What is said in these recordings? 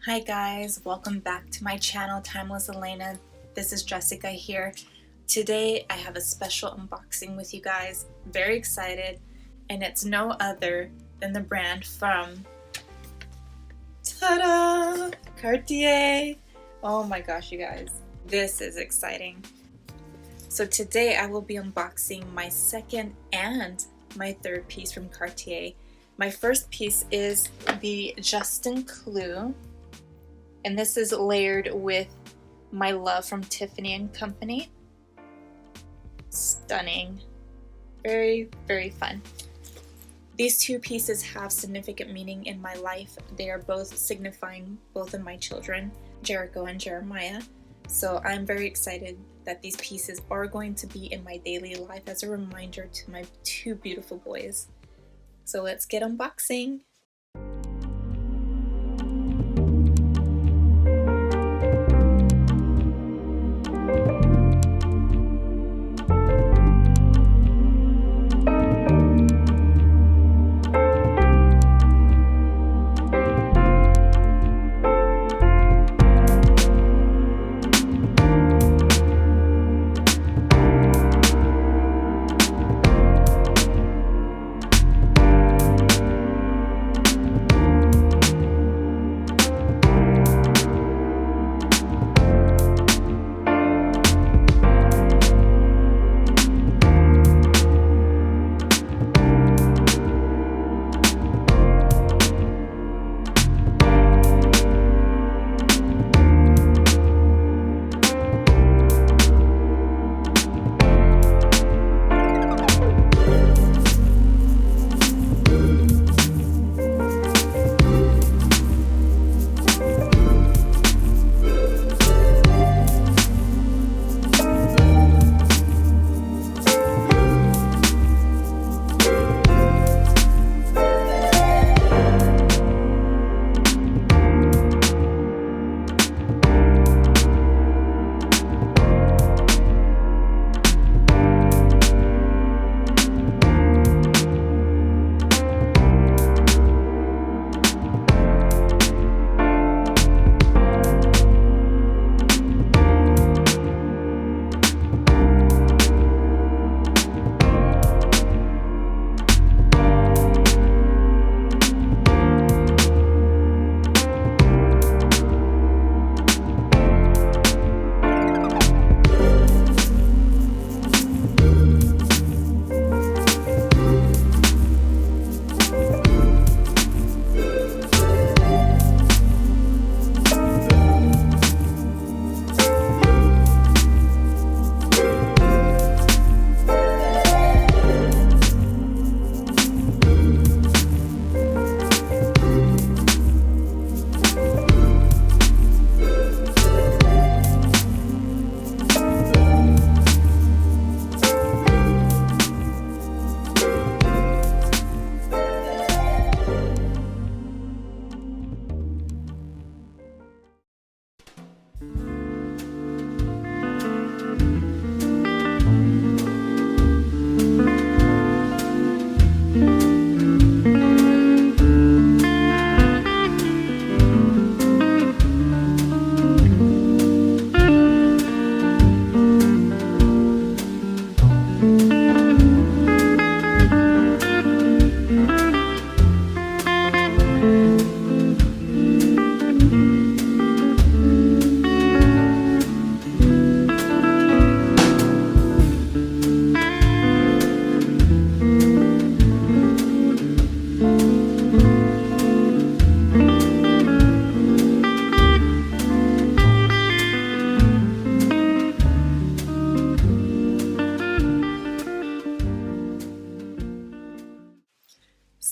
Hi guys, welcome back to my channel, Timeless Elena. This is Jessica here. Today I have a special unboxing with you guys. Very excited, and it's no other than the brand from ta-da! Cartier. Oh my gosh, you guys, this is exciting. So today I will be unboxing my second and my third piece from Cartier. My first piece is the Justin Clou. And this is layered with my love from Tiffany & Company. Stunning. Very, very fun. These two pieces have significant meaning in my life. They are both signifying both of my children, Jericho and Jeremiah. So I'm very excited that these pieces are going to be in my daily life as a reminder to my two beautiful boys. So let's get unboxing.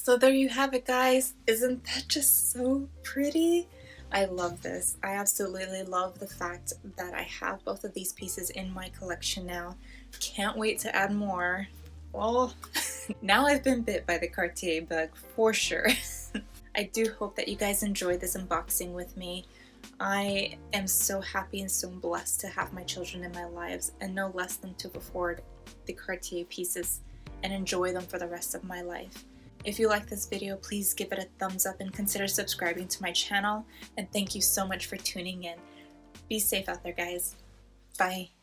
So there you have it, guys. Isn't that just so pretty? I love this. I absolutely love the fact that I have both of these pieces in my collection now. Can't wait to add more. Well, now I've been bit by the Cartier bug for sure. I do hope that you guys enjoyed this unboxing with me. I am so happy and so blessed to have my children in my lives, and no less than to afford the Cartier pieces and enjoy them for the rest of my life. If you like this video, please give it a thumbs up and consider subscribing to my channel. And thank you so much for tuning in. Be safe out there, guys. Bye.